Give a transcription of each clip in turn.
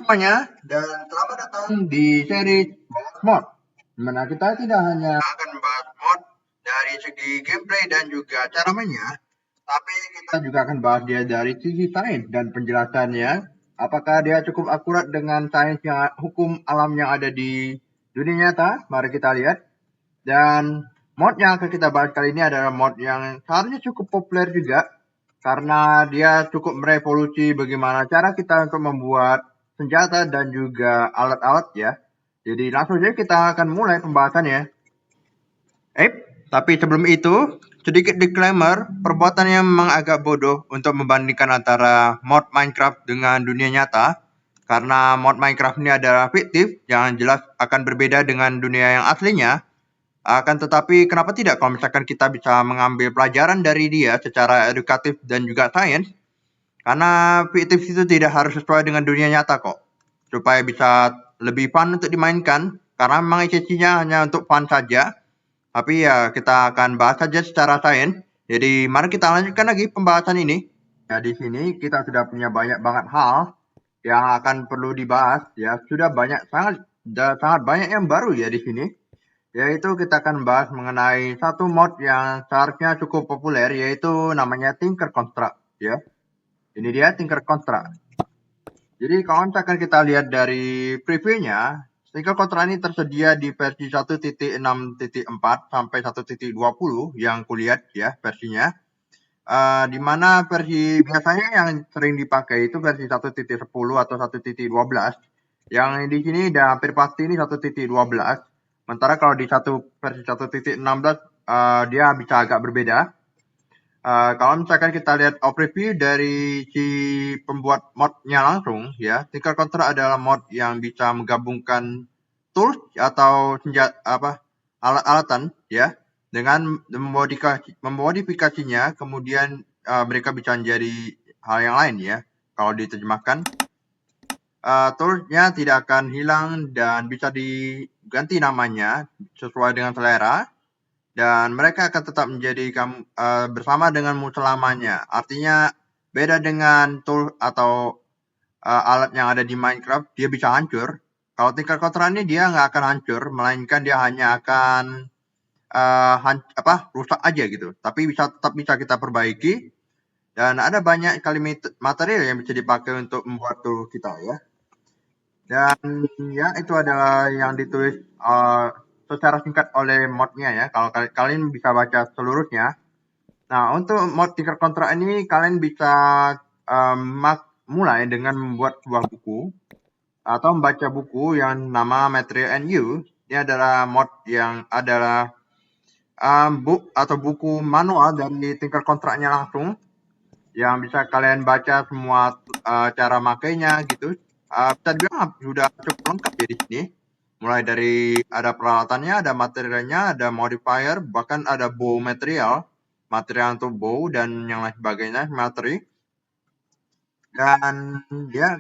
semuanya, dan selamat datang di seri Bahas Mod. Dimana kita tidak hanya akan membahas mod dari segi gameplay dan juga cara mainnya, tapi kita juga akan bahas dia dari sisi sains dan penjelasannya. Apakah dia cukup akurat dengan sains yang hukum alam yang ada di dunia nyata? Mari kita lihat. Dan mod yang akan kita bahas kali ini adalah mod yang seharusnya cukup populer juga, karena dia cukup merevolusi bagaimana cara kita untuk membuat senjata dan juga alat-alat ya. Jadi langsung saja kita akan mulai pembahasannya. Tapi sebelum itu, sedikit disclaimer, perbuatannya memang agak bodoh untuk membandingkan antara mod Minecraft dengan dunia nyata. Karena mod Minecraft ini adalah fiktif, yang jelas akan berbeda dengan dunia yang aslinya. Akan tetapi kenapa tidak kalau misalkan kita bisa mengambil pelajaran dari dia secara edukatif dan juga sains, karena fiktif itu tidak harus sesuai dengan dunia nyata kok, supaya bisa lebih fun untuk dimainkan, karena memang esensinya hanya untuk fun saja. Tapi ya kita akan bahas saja secara sains. Jadi mari kita lanjutkan lagi pembahasan ini. Ya di sini kita sudah punya banyak banget hal yang akan perlu dibahas ya. Sudah sangat banyak yang baru ya di sini. Yaitu kita akan bahas mengenai satu mod yang seharusnya cukup populer, yaitu namanya Tinker Construct ya. Ini dia Tinker Construct. Jadi kalau misalkan kita lihat dari previewnya, Tinker Construct ini tersedia di versi 1.6.4 sampai 1.20 yang kulihat ya versinya. Di mana versi biasanya yang sering dipakai itu versi 1.10 atau 1.12. Yang di sini udah hampir pasti ini 1.12. Sementara kalau di versi 1.16 dia bisa agak berbeda. Kalau misalkan kita lihat overview dari si pembuat modnya langsung ya, Tinker Construct adalah mod yang bisa menggabungkan tools atau alat-alatan ya dengan memodifikasinya, kemudian mereka bisa menjadi hal yang lain ya. Kalau diterjemahkan, toolsnya tidak akan hilang dan bisa diganti namanya sesuai dengan selera. Dan mereka akan tetap menjadi bersama denganmu selamanya. Artinya beda dengan tool atau alat yang ada di Minecraft, dia bisa hancur. Kalau Tinker Construct ini dia nggak akan hancur, melainkan dia hanya akan rusak aja gitu. Tapi tetap bisa kita perbaiki. Dan ada banyak kali material yang bisa dipakai untuk membuat tool kita ya. Dan ya itu adalah yang ditulis secara singkat oleh modnya ya. Kalau kalian bisa baca seluruhnya. Nah untuk mod Tinker Construct ini kalian bisa mulai dengan membuat sebuah buku atau membaca buku yang nama Material and Use. Ini adalah mod yang adalah book atau buku manual dari Tinker Construct-nya langsung, yang bisa kalian baca semua cara makainya gitu. Bisa dibilang sudah cukup lengkap ya di sini. Mulai dari ada peralatannya, ada materialnya, ada modifier, bahkan ada bow material untuk bow dan yang lain sebagainya materi. Dan ya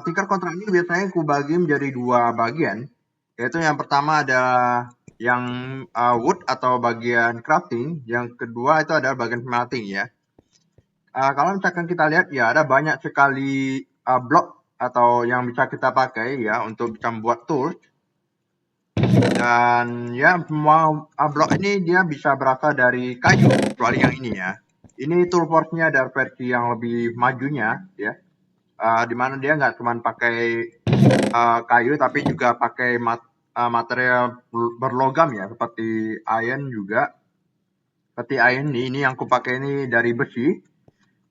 Tinker Construct ini biasanya aku bagi menjadi dua bagian, yaitu yang pertama adalah yang wood atau bagian crafting, yang kedua itu adalah bagian smelting ya. Kalau misalkan kita lihat ya ada banyak sekali blok atau yang bisa kita pakai ya untuk bisa membuat tools. Dan ya semua blok ini dia bisa berasal dari kayu, kecuali yang ini ya. Ini toolforce-nya ada versi yang lebih majunya ya. Dimana dia nggak cuma pakai kayu tapi juga pakai material berlogam ya, seperti iron juga. Seperti iron ini yang aku pakai ini dari besi.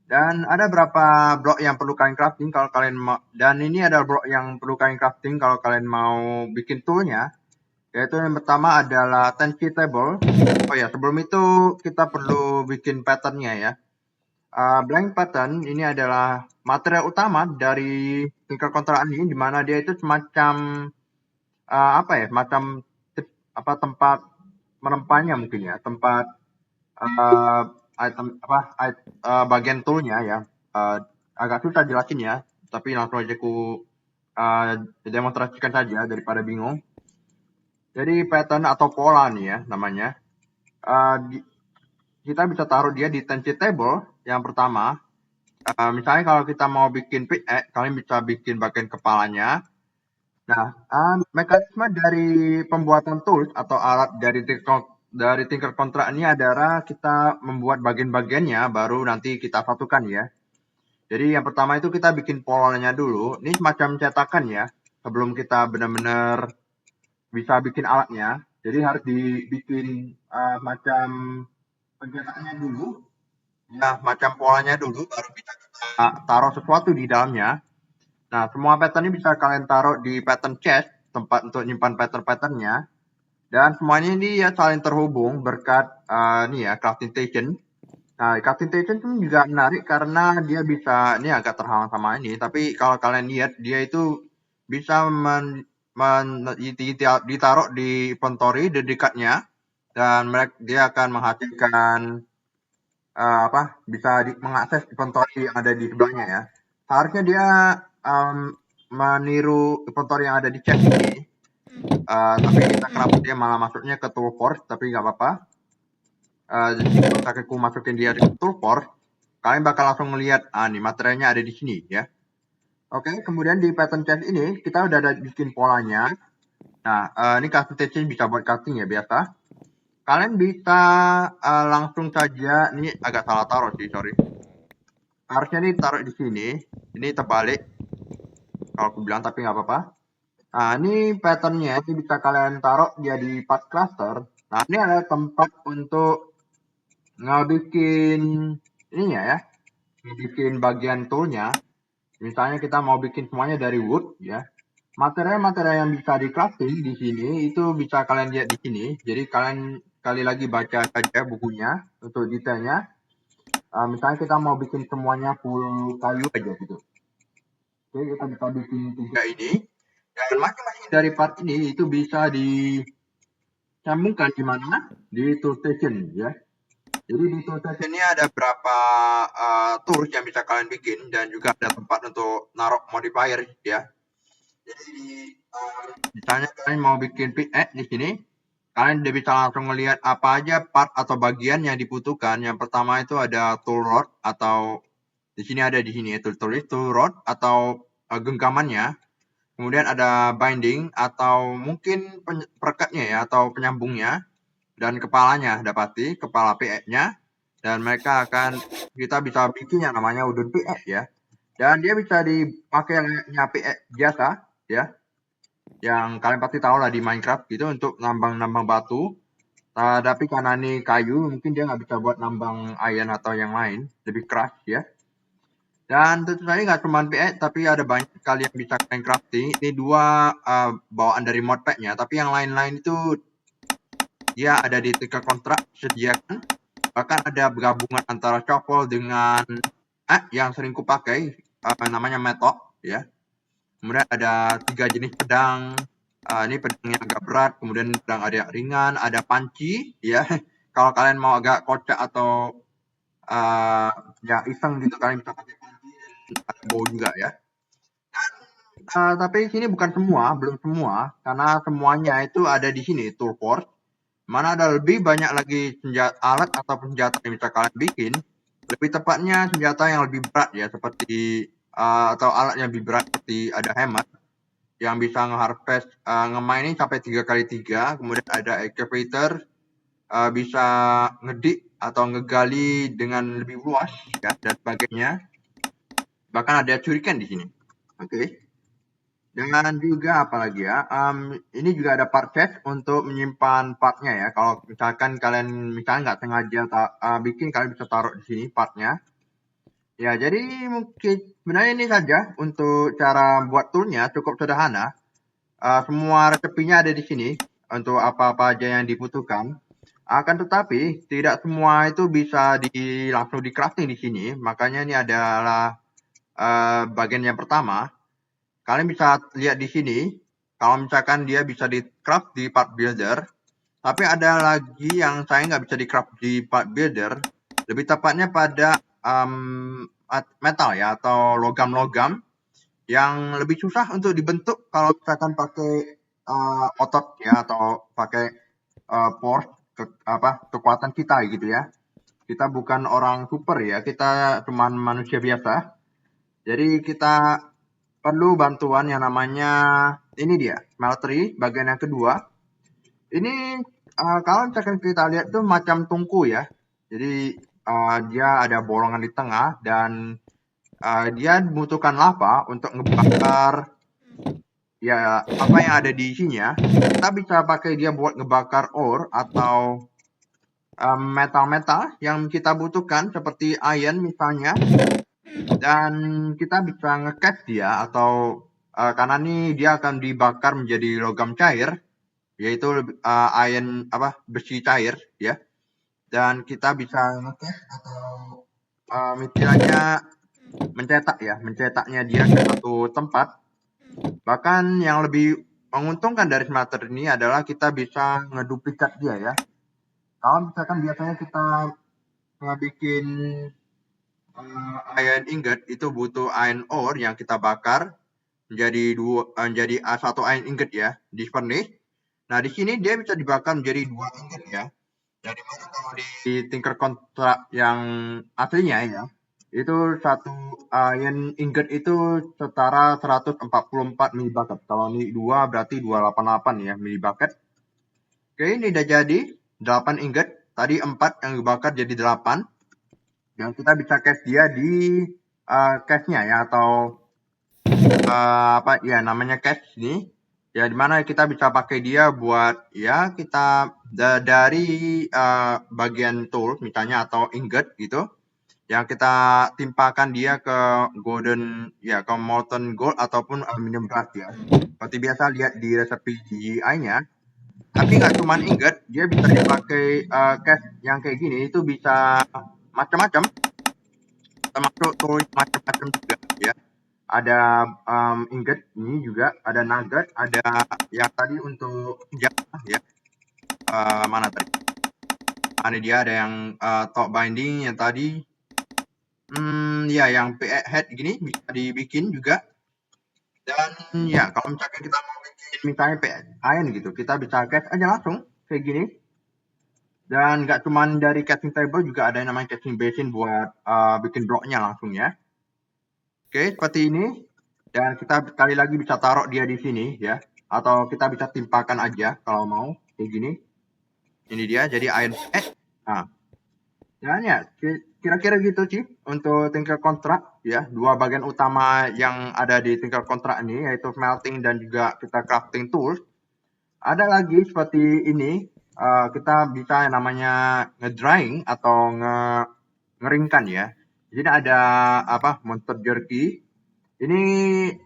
Dan ada berapa blok yang perlu kalian crafting kalau kalian mau, dan ini ada blok yang perlu kalian crafting kalau kalian mau bikin toolnya, yaitu yang pertama adalah tension table. Oh ya, sebelum itu kita perlu bikin patternnya ya. Blank pattern ini adalah material utama dari Tinker Construct ini, dimana dia itu semacam semacam tempat menempahnya mungkin ya, tempat bagian toolnya ya. Agak susah jelasin ya, tapi langsung aja aku demonstrasikan saja daripada bingung. Jadi pattern atau pola nih ya namanya. Kita bisa taruh dia di tension table yang pertama. misalnya kalau kita mau bikin pickaxe, kalian bisa bikin bagian kepalanya. Nah, mekanisme dari pembuatan tools atau alat dari Tinker Kontrak ini adalah kita membuat bagian-bagiannya, baru nanti kita satukan ya. Jadi yang pertama itu kita bikin polanya dulu. Ini semacam cetakan ya, sebelum kita benar-benar bisa bikin alatnya. Jadi harus dibikin macam pencetakannya dulu, ya macam polanya dulu, baru bisa kita taruh sesuatu di dalamnya. Nah, semua pattern ini bisa kalian taruh di pattern chest, tempat untuk nyimpan pattern-patternnya. Dan semuanya ini ya saling terhubung berkat ini ya crafting station. Nah, crafting station itu juga menarik karena dia bisa, ini agak terhalang sama ini, tapi kalau kalian lihat dia itu bisa ditaruh di inventory di dekatnya, dan dia akan menghasilkan bisa mengakses inventory yang ada di sebelahnya ya. Seharusnya dia meniru inventory yang ada di chest ini, tapi kita kenapa dia malah masuknya ke tool force, tapi nggak apa-apa. Jika aku masukin dia di tool force, kalian bakal langsung ngelihat nih materialnya ada di sini ya. Oke, kemudian di pattern chest ini kita udah ada bikin polanya. Nah, ini custom station bisa buat casting ya biasa. Kalian bisa langsung saja, ini agak salah taruh sih, sorry. Harusnya ini taruh di sini, ini terbalik. Kalau aku bilang, tapi nggak apa-apa. Nah, ini patternnya, ini bisa kalian taruh dia di part cluster. Nah, ini ada tempat untuk ngebikin ininya ya, ngebikin bagian toolnya. Misalnya kita mau bikin semuanya dari wood ya. Material-material yang bisa di crafting di sini itu bisa kalian lihat di sini. Jadi kalian sekali lagi baca saja bukunya untuk detailnya. Misalnya kita mau bikin semuanya full kayu aja gitu. Oke, kita bisa bikin 3 ini. Dan masing-masing dari part ini itu bisa disambungkan di mana? Di tool station ya. Jadi di tool station ini ada berapa tools yang bisa kalian bikin, dan juga ada tempat untuk naruh modifier ya. Jadi misalnya kalian mau bikin pickaxe di sini, kalian udah bisa langsung melihat apa aja part atau bagian yang dibutuhkan. Yang pertama itu ada tool rod, atau di sini ada di sini tool rod atau genggamannya. Kemudian ada binding atau mungkin perekatnya ya, atau penyambungnya, dan kepalanya dapati kepala pickaxe-nya, dan kita bisa bikin yang namanya wooden pickaxe ya. Dan dia bisa dipakai layaknya pickaxe biasa ya, yang kalian pasti tahu lah di Minecraft gitu, untuk nambang-nambang batu. Tapi karena ini kayu, mungkin dia nggak bisa buat nambang iron atau yang lain, lebih keras ya. Dan tentu saja nggak cuma PX, tapi ada banyak sekali yang bisa kalian crafting. Ini 2 bawaan dari modpack-nya, tapi yang lain-lain itu dia ada di Tinker Kontrak disediakan. Bahkan ada gabungan antara shovel dengan yang sering kupakai, namanya metok ya. Kemudian ada 3 jenis pedang. Ini pedangnya agak berat, kemudian pedang ada ringan, ada panci ya. Kalau kalian mau agak kocak atau ya iseng gitu, kalian bisa pakai panci, dan bow juga ya. Tapi sini bukan semua, belum semua, karena semuanya itu ada di sini tool force. Mana ada lebih banyak lagi alat atau senjata yang bisa kalian bikin. Lebih tepatnya senjata yang lebih berat ya, seperti atau alat yang lebih berat seperti ada hammer yang bisa nge-harvest, nge-mining sampai 3x3. Kemudian ada excavator, bisa ngedik atau ngegali dengan lebih luas ya, dan sebagainya. Bahkan ada shuriken di sini. Oke. Dan juga apalagi ya, ini juga ada part chest untuk menyimpan partnya ya. Kalau misalkan kalian nggak sengaja bikin, kalian bisa taruh di sini partnya. Ya, jadi mungkin sebenarnya ini saja untuk cara buat toolnya, cukup sederhana. Semua resepinya ada di sini untuk apa-apa aja yang dibutuhkan. Akan tetapi tidak semua itu bisa langsung di crafting di sini. Makanya ini adalah bagian yang pertama. Kalian bisa lihat di sini, kalau misalkan dia bisa di craft di part builder, tapi ada lagi yang saya nggak bisa di craft di part builder, lebih tepatnya pada metal ya, atau logam-logam yang lebih susah untuk dibentuk kalau misalkan pakai otot ya, atau pakai force, kekuatan kita gitu ya. Kita bukan orang super ya, kita cuma manusia biasa. Jadi kita perlu bantuan yang namanya ini dia, smeltery bagian yang kedua. Ini kalau misalkan kita lihat tuh macam tungku ya. Jadi dia ada bolongan di tengah dan dia membutuhkan lava untuk ngebakar ya apa yang ada di isinya. Kita bisa pakai dia buat ngebakar ore atau metal-metal yang kita butuhkan seperti iron misalnya. Dan kita bisa nge-catch dia atau karena ini dia akan dibakar menjadi logam cair yaitu iron besi cair ya. Dan kita bisa nge-catch atau istilahnya mencetaknya dia ke satu tempat. Bahkan yang lebih menguntungkan dari smelter ini adalah kita bisa ngeduplikat dia ya. Kalau misalkan biasanya kita bikin iron ingot itu butuh iron ore yang kita bakar menjadi satu iron ingot ya di furnace. Nah di sini dia bisa dibakar menjadi 2 ingot ya. Dari mana kalau di tinker kontrak yang aslinya ya itu satu iron ingot itu setara 144 milibucket. Kalau ini 2 berarti 288 ya milibucket. Oke ini udah jadi 8 ingot. Tadi 4 yang dibakar jadi 8. Dan kita bisa cache dia di cache-nya ya atau namanya cache ini ya dimana kita bisa pakai dia buat ya kita dari bagian tool misalnya atau ingot gitu yang kita timpakan dia ke golden ya ke molten gold ataupun aluminium brass ya seperti biasa lihat di resepi GI-nya. Tapi nggak cuma ingot, dia bisa dipakai cache yang kayak gini itu bisa macam-macam termasuk tool macam-macam juga ya. Ada ingot ini juga, ada nugget, ada yang tadi untuk senjata ya. Mana tadi? Ini dia ada yang top binding yang tadi. Ya yang PE head gini bisa dibikin juga. Dan ya kalau misalkan kita mau bikin misalnya PE iron gitu, kita bisa cast aja langsung kayak gini. Dan nggak cuma dari casting table juga ada yang namanya casting basin buat bikin bloknya langsung ya. Oke, seperti ini. Dan kita sekali lagi bisa taruh dia di sini ya. Atau kita bisa timpakan aja kalau mau kayak gini. Ini dia jadi iron nah. Dan ya kira-kira gitu sih untuk tinker kontrak ya. Dua bagian utama yang ada di tinker kontrak ini yaitu smelting dan juga kita crafting tools. Ada lagi seperti ini kita bisa yang namanya ngedrying atau ngeringkan ya. Jadi ada monster jerky. Ini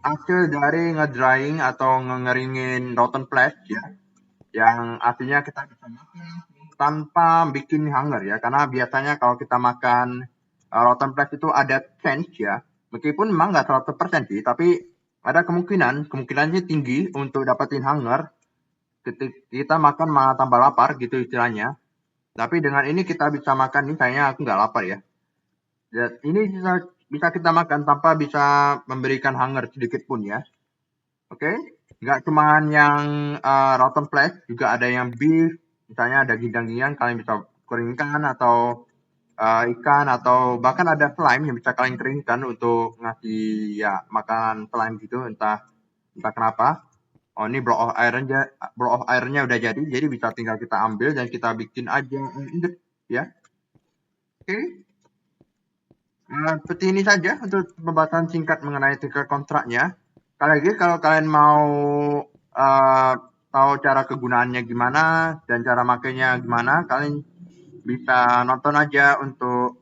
hasil dari ngedrying atau ngeringin rotten flesh ya. Yang artinya kita bisa makan tanpa bikin hunger ya. Karena biasanya kalau kita makan rotten flesh itu ada chance ya. Meskipun memang nggak 100% sih, tapi ada kemungkinannya tinggi untuk dapetin hunger. Ketika kita makan malah tambah lapar gitu istilahnya. Tapi dengan ini kita bisa makan nih, kayaknya aku nggak lapar ya. Ini bisa kita makan tanpa bisa memberikan hunger sedikit pun ya. Oke, nggak cuma yang rotten flesh, juga ada yang beef, misalnya ada daging-dagingan kalian bisa keringkan atau ikan atau bahkan ada slime yang bisa kalian keringkan untuk ngasih ya makanan slime gitu entah kenapa. Oh ini block of ironnya udah jadi bisa tinggal kita ambil dan kita bikin aja ya. Oke. Seperti ini saja untuk pembahasan singkat mengenai tinker kontraknya. Sekali lagi kalau kalian mau tahu cara kegunaannya gimana dan cara makainya gimana, kalian bisa nonton aja untuk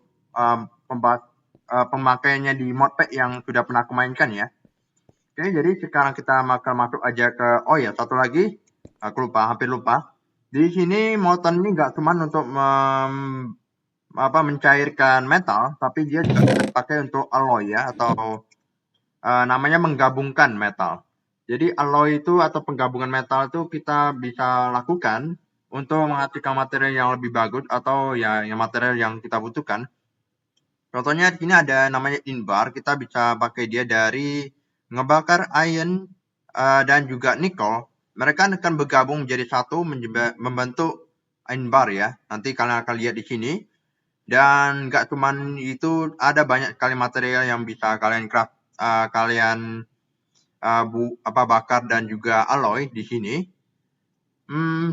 pemakaiannya di modpack yang sudah pernah aku mainkan ya. Oke, jadi sekarang kita masuk aja ke satu lagi, aku hampir lupa. Di sini molten ini nggak cuma untuk mencairkan metal, tapi dia juga bisa dipakai untuk alloy ya atau namanya menggabungkan metal. Jadi alloy itu atau penggabungan metal itu kita bisa lakukan untuk menghasilkan material yang lebih bagus atau ya yang material yang kita butuhkan. Contohnya di sini ada namanya inbar, kita bisa pakai dia dari ngebakar iron dan juga nickel. Mereka akan bergabung menjadi satu membentuk inbar ya. Nanti kalian akan lihat di sini. Dan nggak cuman itu, ada banyak sekali material yang bisa kalian craft, kalian bakar dan juga alloy di sini.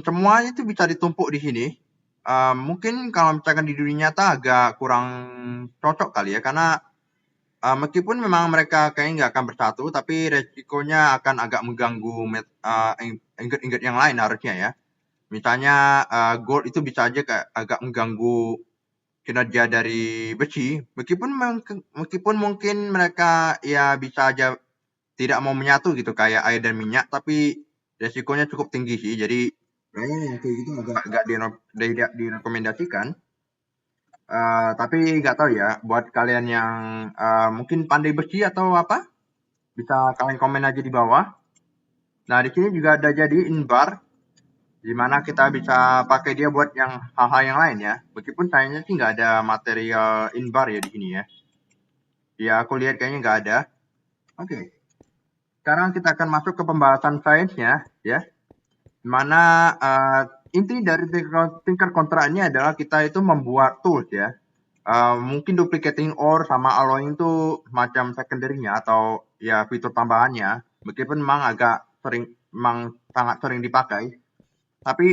Semuanya itu bisa ditumpuk di sini. Mungkin kalau misalkan di dunia nyata agak kurang cocok kali ya, karena meskipun memang mereka kayaknya nggak akan bersatu, tapi resikonya akan agak mengganggu ingot-ingot yang lain harusnya ya. Misalnya gold itu bisa aja kayak agak mengganggu kinerja dari besi, meskipun mungkin mereka ya bisa aja tidak mau menyatu gitu kayak air dan minyak, tapi resikonya cukup tinggi sih. Jadi kayaknya yang kayak gitu agak tidak direkomendasikan. Tapi nggak tahu ya, buat kalian yang mungkin pandai besi atau apa, bisa kalian komen aja di bawah. Nah, di sini juga ada jadi inbar, di mana kita bisa pakai dia buat yang hal-hal yang lain ya. Meskipun sayangnya sih nggak ada material inbar ya di sini ya. Ya, aku lihat kayaknya nggak ada. Oke. Sekarang kita akan masuk ke pembahasan sainsnya ya. Mana inti dari tingkat kontrak ini adalah kita itu membuat tools ya. Mungkin duplicating ore sama alloying itu macam secondary-nya atau ya fitur tambahannya. Meskipun memang sangat sering dipakai. Tapi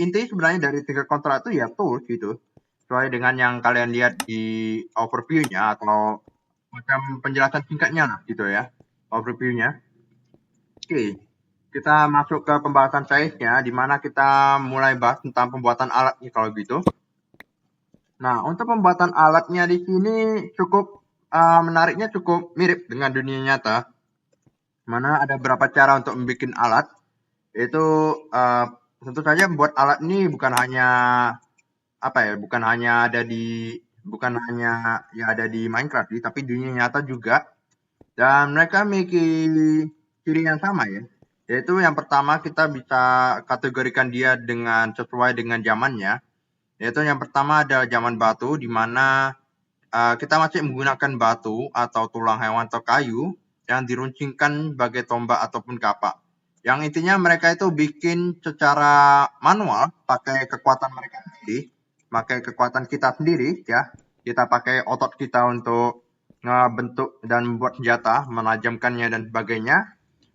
inti sebenarnya dari tingkat kontrak itu ya tools gitu. Sesuai dengan yang kalian lihat di overview-nya atau macam penjelasan singkatnya lah gitu ya. Overview-nya. Oke, kita masuk ke pembahasan sainsnya, di mana kita mulai bahas tentang pembuatan alatnya kalau gitu. Nah, untuk pembuatan alatnya di sini cukup menariknya cukup mirip dengan dunia nyata. Mana ada beberapa cara untuk membuat alat. Itu tentu saja membuat alat ini bukan hanya bukan hanya ya ada di Minecraft sih, tapi dunia nyata juga. Dan mereka memiliki ciri yang sama ya. Yaitu yang pertama kita bisa kategorikan dia sesuai dengan zamannya. Yaitu yang pertama ada zaman batu, di mana kita masih menggunakan batu atau tulang hewan atau kayu yang diruncingkan sebagai tombak ataupun kapak. Yang intinya mereka itu bikin secara manual, pakai kekuatan mereka sendiri, pakai kekuatan kita sendiri ya. Kita pakai otot kita untuk ngebentuk dan membuat senjata, menajamkannya dan sebagainya.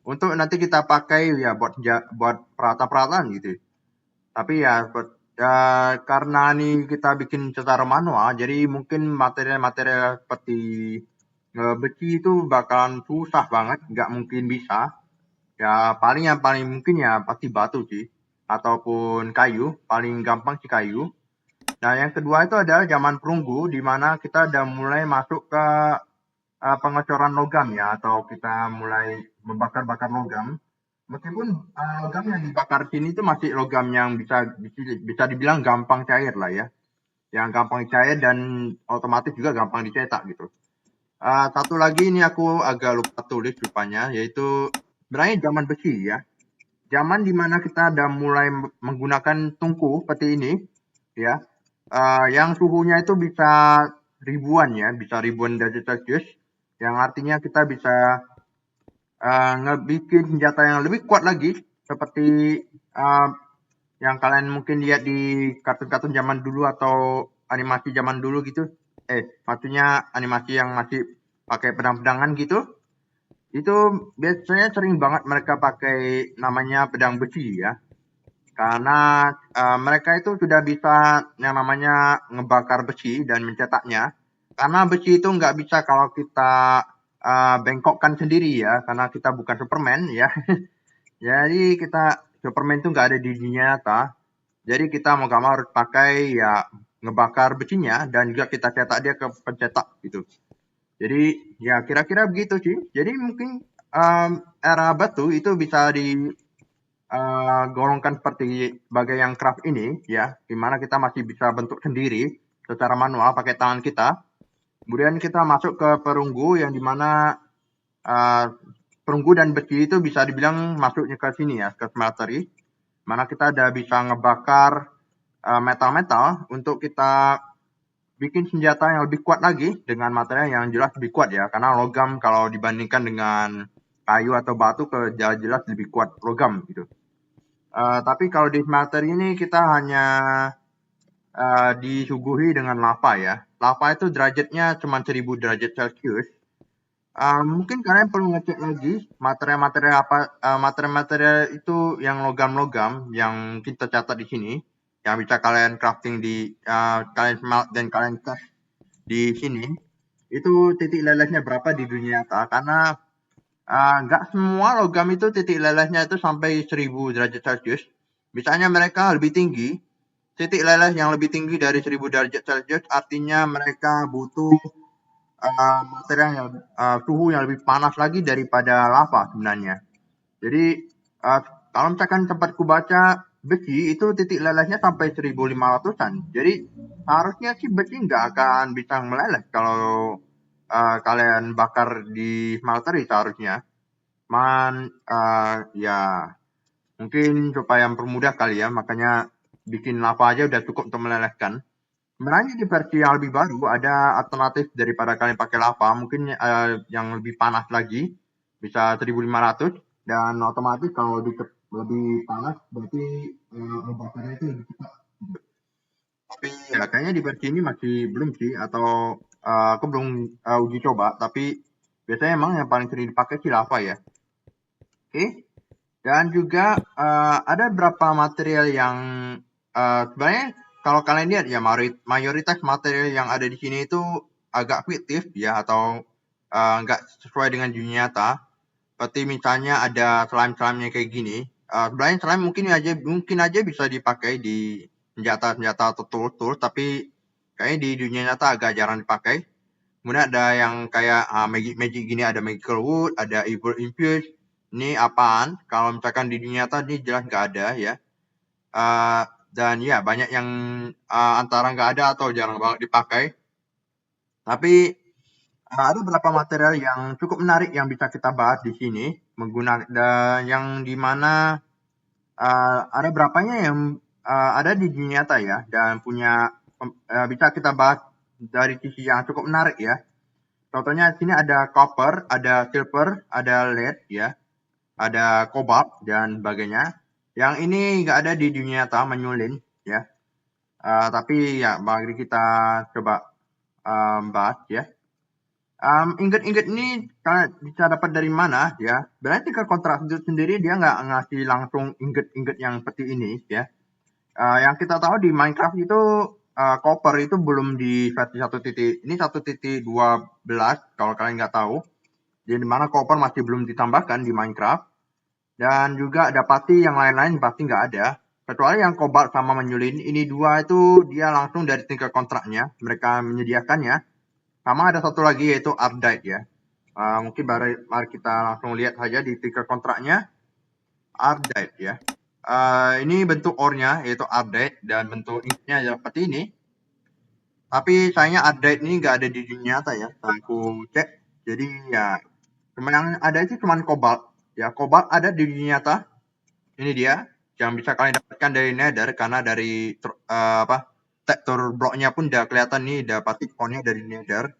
Untuk nanti kita pakai ya buat peralatan-peralatan gitu. Tapi ya karena ini kita bikin secara manual, jadi mungkin material-material seperti besi itu bakalan susah banget, nggak mungkin bisa. Ya yang paling mungkin ya pasti batu sih, ataupun kayu, paling gampang sih kayu. Nah, yang kedua itu adalah zaman perunggu, di mana kita udah mulai masuk ke pengecoran logam ya, atau kita mulai membakar-bakar logam. Meskipun logam yang dibakar sini itu masih logam yang bisa dibilang gampang cair lah ya, yang gampang cair dan otomatis juga gampang dicetak gitu. Satu lagi ini aku agak lupa tulis rupanya, yaitu sebenarnya zaman besi ya. Zaman dimana kita udah mulai menggunakan tungku seperti ini, ya, yang suhunya itu bisa ribuan ya, bisa ribuan derajat Celcius, yang artinya kita bisa ngebikin senjata yang lebih kuat lagi, seperti yang kalian mungkin lihat di kartun-kartun zaman dulu atau animasi zaman dulu gitu. Maksudnya animasi yang masih pakai pedang-pedangan gitu. Itu biasanya sering banget mereka pakai namanya pedang besi ya. Karena mereka itu sudah bisa yang namanya ngebakar besi dan mencetaknya. Karena besi itu nggak bisa kalau kita bengkokkan sendiri ya, karena kita bukan Superman ya. Jadi Superman itu nggak ada di dunia nyata. Jadi kita mau gak mau harus pakai ya ngebakar besinya dan juga kita cetak dia ke pencetak gitu. Jadi ya kira-kira begitu sih. Jadi mungkin era batu itu bisa digolongkan sebagai yang craft ini ya, dimana kita masih bisa bentuk sendiri secara manual pakai tangan kita. Kemudian kita masuk ke perunggu yang dimana perunggu dan besi itu bisa dibilang masuknya ke sini ya, ke smeltery, mana kita udah bisa ngebakar metal-metal untuk kita bikin senjata yang lebih kuat lagi dengan material yang jelas lebih kuat ya, karena logam kalau dibandingkan dengan kayu atau batu jelas lebih kuat logam gitu. Tapi kalau di smelter ini kita hanya disuguhi dengan lava ya. Lava itu derajatnya cuma 1000 derajat Celcius. Mungkin kalian perlu ngecek lagi materi-materi itu yang logam-logam yang kita catat di sini, yang bisa kalian crafting di kalian smelt dan kalian cast di sini. Itu titik lelehnya berapa di dunia nyata, karena nggak semua logam itu titik lelehnya itu sampai 1000 derajat Celcius. Misalnya mereka lebih tinggi, titik leleh yang lebih tinggi dari 1000 derajat Celcius artinya mereka butuh material yang suhu yang lebih panas lagi daripada lava sebenarnya. Jadi kalau misalkan tempatku baca besi itu titik lelehnya sampai 1500-an. Jadi harusnya sih besi nggak akan bisa meleleh kalau kalian bakar di smelter seharusnya. Ya mungkin supaya mempermudah kali ya, makanya bikin lava aja udah cukup untuk melelehkan. Sebenarnya di versi yang lebih baru ada alternatif daripada kalian pakai lava, mungkin yang lebih panas lagi, bisa 1500, dan otomatis kalau lebih panas berarti membakarnya itu lebih cepat. Tapi ya kayaknya di versi ini masih belum sih, atau aku belum uji coba, tapi biasanya emang yang paling sering dipakai sih lava ya. Oke. Dan juga ada beberapa material yang sebenarnya kalau kalian lihat ya mayoritas material yang ada di sini itu agak fiktif ya, atau nggak sesuai dengan dunia nyata. Seperti misalnya ada slime-slime-nya kayak gini. Sebenarnya slime mungkin aja bisa dipakai di senjata-senjata atau tools, tapi kayaknya di dunia nyata agak jarang dipakai. Kemudian ada yang kayak magic gini, ada magical wood, ada evil infused. Ini apaan? Kalau misalkan di dunia nyata ini jelas nggak ada ya. Dan ya banyak yang antara nggak ada atau jarang banget dipakai. Tapi ada beberapa material yang cukup menarik yang bisa kita bahas di sini, menggunakan yang dimana ada berapanya yang ada di dunia nyata ya, dan punya bisa kita bahas dari sisi yang cukup menarik ya. Contohnya di sini ada copper, ada silver, ada lead ya, ada cobalt dan sebagainya. Yang ini nggak ada di dunia nyata, menyulin ya. Tapi ya mari kita coba bahas ya. Ingot-ingot ini bisa dapat dari mana ya? Berarti ke kontrak itu sendiri dia nggak ngasih langsung ingot-ingot yang seperti ini ya. Yang kita tahu di Minecraft itu copper itu belum di versi 1.12 kalau kalian nggak tahu. Di mana copper masih belum ditambahkan di Minecraft. Dan juga ada pasti yang lain-lain pasti nggak ada. Kecuali yang cobalt sama menyulin, ini dua itu dia langsung dari tingkat kontraknya. Mereka menyediakannya. Sama ada satu lagi yaitu Ardite ya. Mungkin mari kita langsung lihat saja di tingkat kontraknya. Ardite ya. Ini bentuk ore-nya yaitu Ardite dan bentuk inknya seperti ini. Tapi sayangnya Ardite ini nggak ada di dunia nyata ya. Aku cek. Jadi ya cuma yang ada itu cuma kobalt. Ya kobalt ada di dunia nyata. Ini dia yang bisa kalian dapatkan dari Nether, karena dari texture blocknya pun udah kelihatan nih, udah pasti ikonnya dari Nether.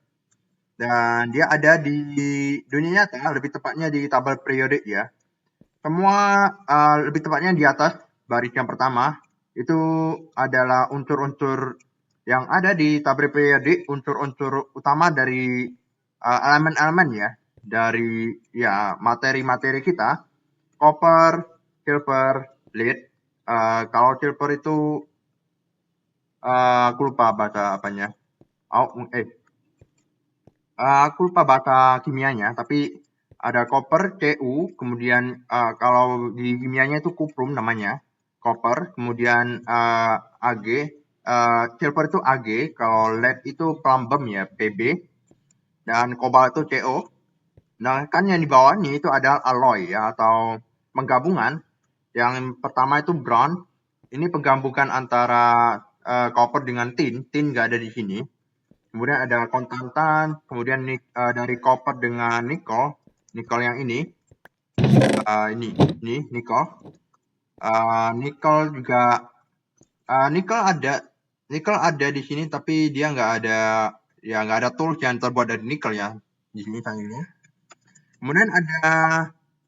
Dan dia ada di dunia nyata, lebih tepatnya di tabel periodik ya. Semua lebih tepatnya di atas baris yang pertama itu adalah unsur-unsur yang ada di tabel periodik, unsur-unsur utama dari elemen-elemen ya, dari ya materi-materi kita. Copper, silver, lead. Kalau silver itu aku lupa bahasa apanya. Aku lupa bahasa kimianya, tapi ada copper Cu, kemudian kalau di kimianya itu kuprum namanya, copper, kemudian Ag, silver itu Ag, kalau lead itu plumbum ya, Pb, dan cobalt itu Co. Nah, kan yang di bawahnya itu ada alloy ya, atau penggabungan. Yang pertama itu bronze, ini penggabungan antara copper dengan tin nggak ada di sini. Kemudian ada kontantan, kemudian dari copper dengan nickel yang ini nickel. Nickel juga nickel ada di sini, tapi dia nggak ada tools yang terbuat dari nickel ya di sini sayangnya. Kemudian ada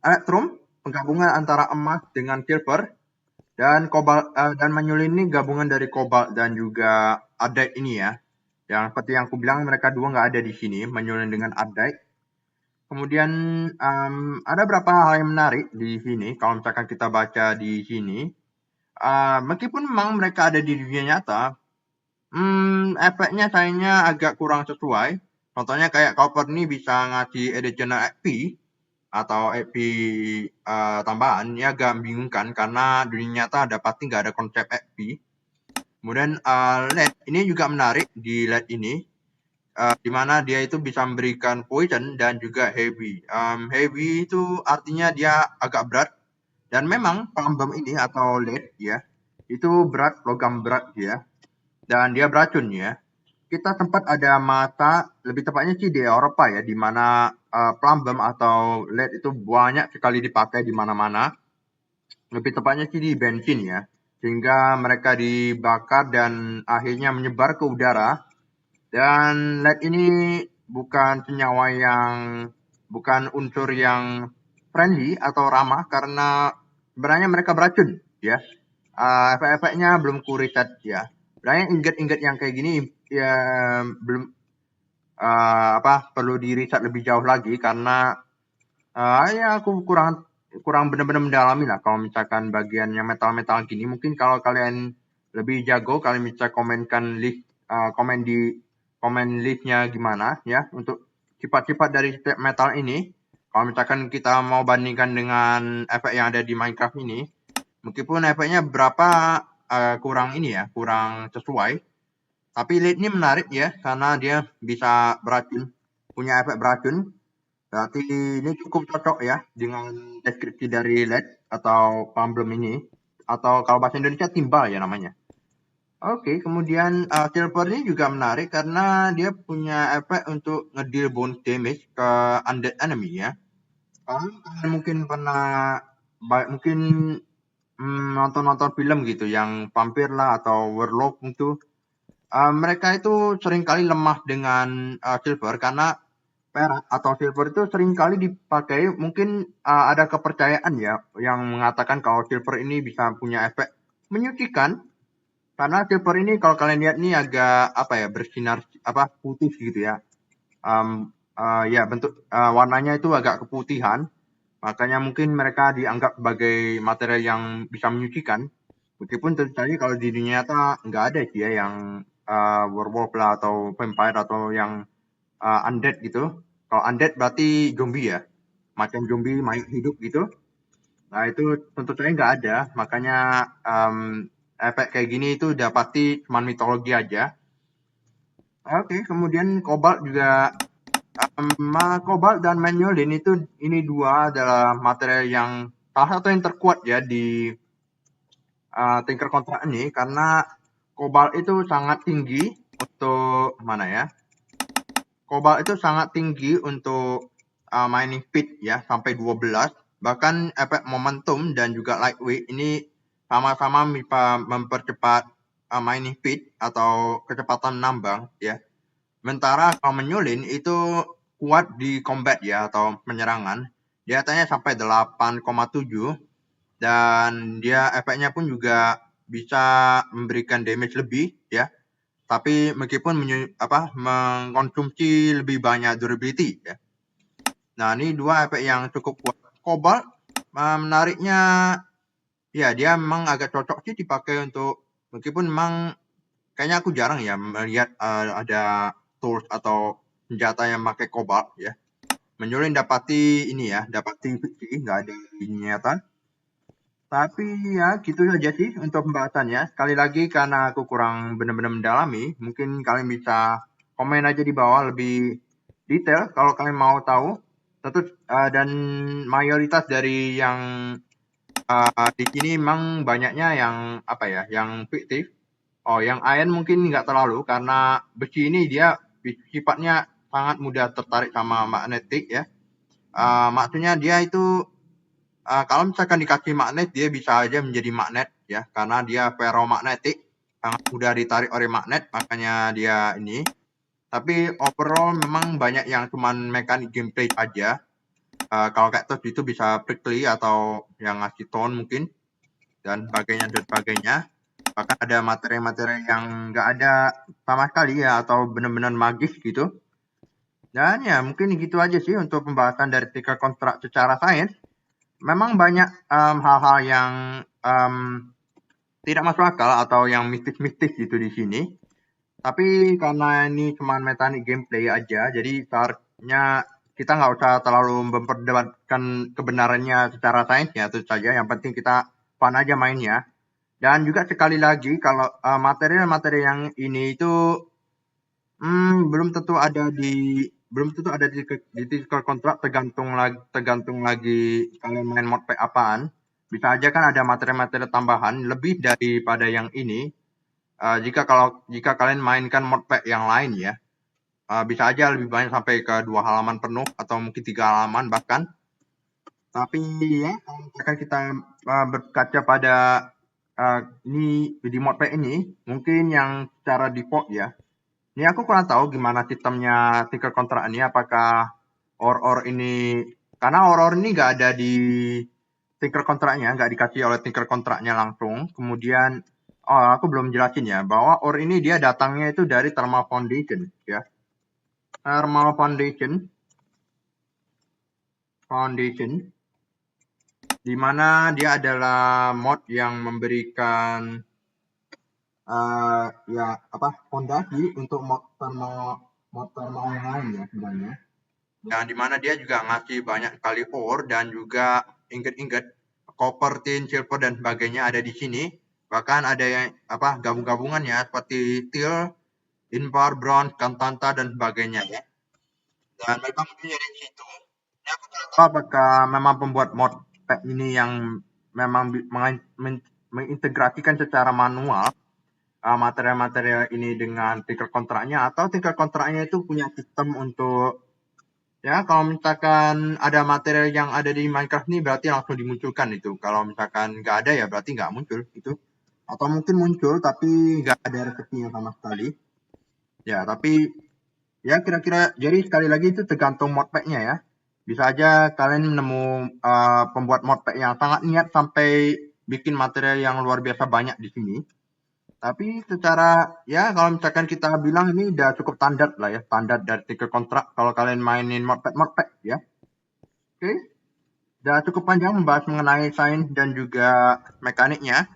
elektrum, penggabungan antara emas dengan silver. Dan dan Manyullyn ini gabungan dari Cobalt dan juga Update ini ya. Yang seperti yang aku bilang mereka dua nggak ada di sini, Manyullyn dengan Update. Kemudian ada beberapa hal yang menarik di sini kalau misalkan kita baca di sini. Meskipun memang mereka ada di dunia nyata, efeknya sayangnya agak kurang sesuai. Contohnya kayak Copper ini bisa ngasih additional XP atau XP tambahan, ini agak membingungkan karena dunia nyata pasti nggak ada konsep XP. Kemudian LED ini juga menarik di LED ini, di mana dia itu bisa memberikan poison dan juga heavy. Heavy itu artinya dia agak berat, dan memang pump ini atau LED ya, itu berat, logam berat dia, dan dia beracun ya. Kita sempat ada masa, lebih tepatnya sih di Eropa ya, di mana plumbum atau LED itu banyak sekali dipakai di mana-mana. Lebih tepatnya sih di bensin ya, sehingga mereka dibakar dan akhirnya menyebar ke udara. Dan LED ini bukan bukan unsur yang friendly atau ramah karena sebenarnya mereka beracun ya. Efek-efeknya belum kuriset ya. Sebenarnya ingot-ingot yang kayak gini ya belum perlu di riset lebih jauh lagi karena ya aku kurang benar-benar mendalami lah kalau misalkan bagiannya metal-metal gini. Mungkin kalau kalian lebih jago, kalian bisa komenkan list komen listnya gimana ya untuk sifat-sifat dari setiap metal ini. Kalau misalkan kita mau bandingkan dengan efek yang ada di Minecraft ini, meskipun efeknya berapa kurang sesuai, tapi LED ini menarik ya karena dia bisa beracun, punya efek beracun. Berarti ini cukup cocok ya dengan deskripsi dari LED atau pump ini, atau kalau bahasa Indonesia timbal ya namanya. Oke, kemudian silver ini juga menarik karena dia punya efek untuk ngedeal bonus damage ke undead enemy ya. Kalian mungkin pernah mungkin nonton-nonton film gitu yang vampir lah atau werewolf itu, mereka itu seringkali lemah dengan silver karena perak atau silver itu seringkali dipakai, mungkin ada kepercayaan ya yang mengatakan kalau silver ini bisa punya efek menyucikan. Karena silver ini kalau kalian lihat nih agak bersinar putih gitu ya. Ya bentuk warnanya itu agak keputihan. Makanya mungkin mereka dianggap sebagai material yang bisa menyucikan. Meskipun tentu saja kalau di dunia nyata nggak ada sih ya yang werewolf lah atau vampire atau yang undead gitu. Kalau undead berarti zombie ya. Macam zombie mayat hidup gitu. Nah itu tentu saja nggak ada. Makanya efek kayak gini itu udah pasti cuma mitologi aja. Oke, kemudian Cobalt juga Cobalt dan Manyullyn ini dua adalah material yang salah satu yang terkuat ya di Tinker kontrak ini karena Cobalt itu sangat tinggi untuk Cobalt itu sangat tinggi untuk mining speed ya sampai 12. Bahkan efek momentum dan juga lightweight ini sama-sama bisa mempercepat mining speed atau kecepatan menambang ya. Sementara kalau Manyullyn itu kuat di combat ya atau penyerangan. Dia katanya sampai 8,7 dan dia efeknya pun juga bisa memberikan damage lebih ya. Tapi meskipun mengkonsumsi lebih banyak durability ya. Nah, ini dua efek yang cukup kuat. Cobalt menariknya ya dia memang agak cocok sih dipakai untuk, meskipun memang kayaknya aku jarang ya melihat ada tools atau senjata yang pakai cobalt ya. Manyullyn dapati fiksi, nggak ada niatan. Tapi ya gitu saja sih untuk pembahasannya. Sekali lagi karena aku kurang benar-benar mendalami, mungkin kalian bisa komen aja di bawah lebih detail kalau kalian mau tahu. Dan mayoritas dari yang di sini memang banyaknya yang fiktif. Oh, yang iron mungkin nggak terlalu karena besi ini dia sifatnya sangat mudah tertarik sama magnetik ya. Maksudnya dia itu kalau misalkan dikasih magnet dia bisa aja menjadi magnet ya karena dia ferromagnetik, sangat mudah ditarik oleh magnet, makanya dia ini. Tapi overall memang banyak yang cuman mekanik gameplay aja. Kalau kayak itu bisa prickly atau yang ngasih tone mungkin. dan sebagainya. Bahkan ada materi-materi yang nggak ada sama sekali ya, atau benar-benar magis gitu. Dan ya mungkin gitu aja sih untuk pembahasan dari tiga kontrak secara sains. Memang banyak hal-hal yang tidak masuk akal atau yang mistis-mistis gitu di sini. Tapi karena ini cuma mekanik gameplay aja, jadi seharusnya kita nggak usah terlalu memperdebatkan kebenarannya secara sainsnya, itu saja. Yang penting kita fun aja mainnya. Dan juga sekali lagi, kalau materi-materi yang ini itu belum tentu ada di physical kontrak, tergantung lagi kalian main modpack apaan. Bisa aja kan ada materi-materi tambahan lebih daripada yang ini. Jika kalian mainkan modpack yang lain ya, bisa aja lebih banyak sampai ke 2 halaman penuh atau mungkin 3 halaman bahkan. Tapi ya, kalau misalkan kita berkaca pada ini di modpack ini, mungkin yang secara default ya. Ini aku kurang tahu gimana sistemnya tinker kontrak ini, apakah or ini, karena or ini nggak ada di tinker kontraknya, nggak dikasih oleh tinker kontraknya langsung. Kemudian, aku belum jelasin ya, bahwa or ini dia datangnya itu dari Thermal Foundation ya. Thermal Foundation, di mana dia adalah mod yang memberikan ya apa fondasi untuk mod thermal yang lain ya sebenarnya. Dan di mana dia juga ngasih banyak sekali ore dan juga ingot-ingot, copper, tin, silver dan sebagainya ada di sini. Bahkan ada yang apa gabung-gabungannya seperti steel, invar, bronze, kantanta dan sebagainya ya. Dan mereka punya di situ. Ya, aku tidak tahu apakah memang pembuat mod pack ini yang memang mengintegrasikan secara manual material-material ini dengan tinker kontraknya, atau tinker kontraknya itu punya sistem untuk ya kalau misalkan ada material yang ada di Minecraft ini berarti langsung dimunculkan itu. Kalau misalkan nggak ada ya berarti nggak muncul itu. Atau mungkin muncul tapi nggak ada resepnya sama sekali. Ya tapi ya kira-kira jadi sekali lagi itu tergantung modpacknya ya. Bisa aja kalian nemu pembuat modpack yang sangat niat sampai bikin material yang luar biasa banyak di sini. Tapi secara ya kalau misalkan kita bilang ini udah cukup standar lah ya, standar dari tiga kontrak kalau kalian mainin modpack ya. Oke, udah cukup panjang membahas mengenai sains dan juga mekaniknya.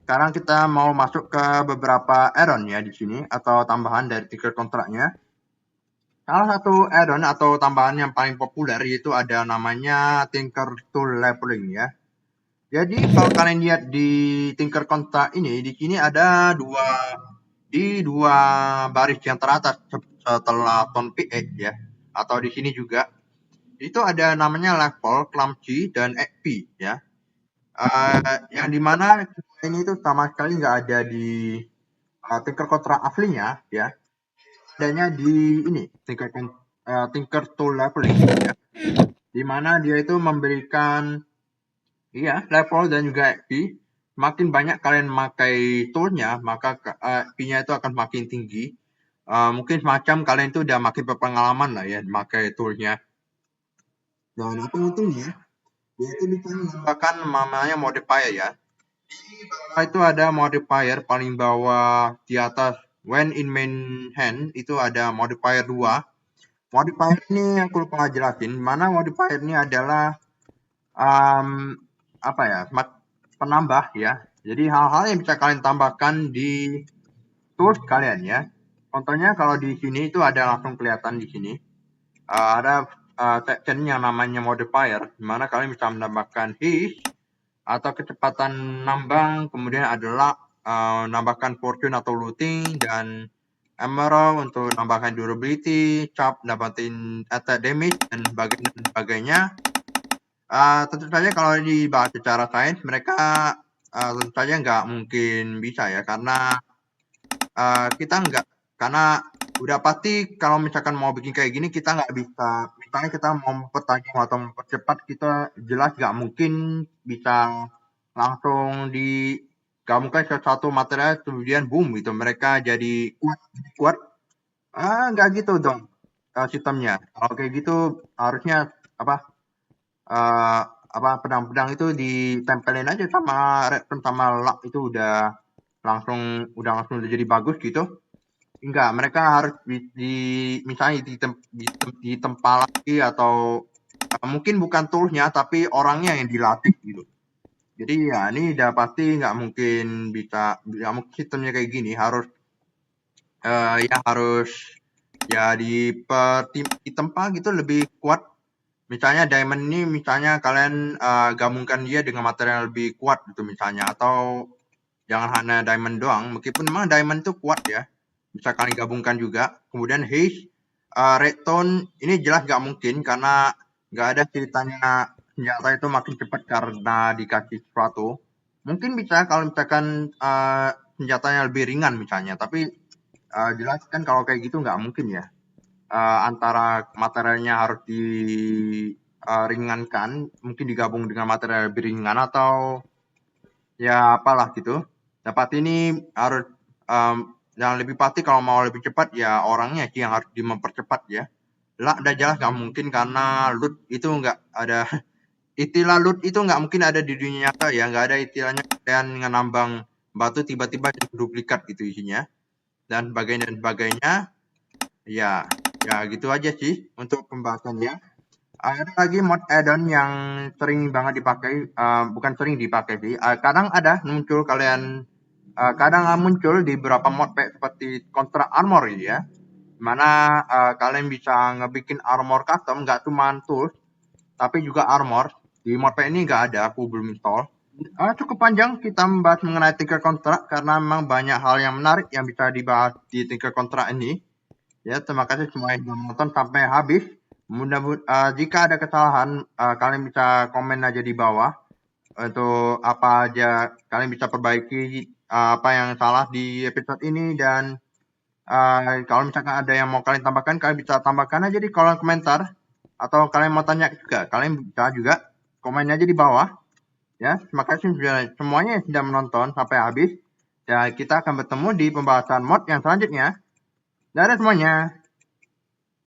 Sekarang kita mau masuk ke beberapa add-on ya di sini atau tambahan dari tiga kontraknya. Salah satu add-on atau tambahan yang paling populer yaitu ada namanya Tinker Tool Leveling ya. Jadi kalau kalian lihat di Tinker kontrak ini, di sini ada dua baris yang teratas setelah tone PX ya, atau di sini juga itu ada namanya level, clumsy, dan XP ya. Yang dimana ini itu sama sekali nggak ada di Tinker kontrak aslinya ya, adanya di ini Tinker Tool Leveling ya, dimana dia itu memberikan level dan juga XP. Makin banyak kalian memakai toolnya, maka XP-nya itu akan makin tinggi. Mungkin semacam kalian itu udah makin berpengalaman lah ya memakai toolnya. Dan apa untungnya? Dia itu bisa menambahkan namanya modifier ya. Itu ada modifier paling bawah di atas when in main hand itu ada modifier 2. Modifier ini aku lupa jelasin. Mana modifier ini adalah apa ya? Penambah ya. Jadi hal-hal yang bisa kalian tambahkan di tools kalian ya. Contohnya kalau di sini itu ada langsung kelihatan di sini. Ada section yang namanya modifier, di mana kalian bisa menambahkan haste atau kecepatan nambang, kemudian adalah nambahkan fortune atau looting, dan emerald untuk nambahkan durability, chop dapatin attack damage dan sebagainya. Tentu saja kalau dibahas secara sains mereka tentu saja nggak mungkin bisa ya, karena kita nggak, karena udah pasti kalau misalkan mau bikin kayak gini kita nggak bisa, misalnya kita mau mempertajam atau mempercepat, kita jelas nggak mungkin bisa langsung digabungkan ke satu material kemudian boom gitu mereka jadi kuat. Nggak gitu dong sistemnya. Kalau kayak gitu harusnya apa pedang-pedang itu ditempelin aja sama redstone sama luck itu udah langsung jadi bagus gitu. Enggak, mereka harus misalnya ditempa lagi atau mungkin bukan toolsnya tapi orangnya yang dilatih gitu. Jadi ya ini udah pasti nggak mungkin sistemnya kayak gini harus ditempa gitu lebih kuat. Misalnya diamond ini misalnya kalian gabungkan dia dengan material yang lebih kuat gitu misalnya, atau jangan hanya diamond doang, meskipun memang diamond itu kuat ya, bisa kalian gabungkan juga. Kemudian haze, redstone ini jelas nggak mungkin karena nggak ada ceritanya senjata itu makin cepat karena dikasih sesuatu. Mungkin bisa kalau misalkan senjatanya lebih ringan misalnya, tapi jelas kan kalau kayak gitu nggak mungkin ya. Antara materialnya harus diringankan, mungkin digabung dengan material lebih ringan atau ya apalah gitu. Dapat ini harus yang lebih pasti kalau mau lebih cepat ya orangnya sih yang harus mempercepat ya. Lah udah jelas nggak mungkin karena loot itu nggak ada istilah loot itu nggak mungkin ada di dunia nyata ya, nggak ada istilahnya kalian nambang batu tiba-tiba jadi duplikat gitu isinya dan sebagainya. Ya, ya gitu aja sih untuk pembahasannya. Ada lagi mod add-on yang sering banget dipakai, bukan sering dipakai sih, kadang ada muncul kadang muncul di beberapa modpack seperti Construct Armor gitu ya, mana kalian bisa ngebikin armor custom, nggak cuma tools, tapi juga armor. Di modpack ini nggak ada, aku belum install. Cukup panjang kita membahas mengenai Tinker Contract karena memang banyak hal yang menarik yang bisa dibahas di Tinker Contract ini. Ya, terima kasih semua yang sudah menonton sampai habis. Jika ada kesalahan, kalian bisa komen aja di bawah untuk apa aja kalian bisa perbaiki apa yang salah di episode ini dan kalau misalkan ada yang mau kalian tambahkan, kalian bisa tambahkan aja di kolom komentar atau kalian mau tanya juga, kalian bisa juga komen aja di bawah. Ya, terima kasih semuanya yang sudah menonton sampai habis. Dan kita akan bertemu di pembahasan mod yang selanjutnya. Dadah semuanya.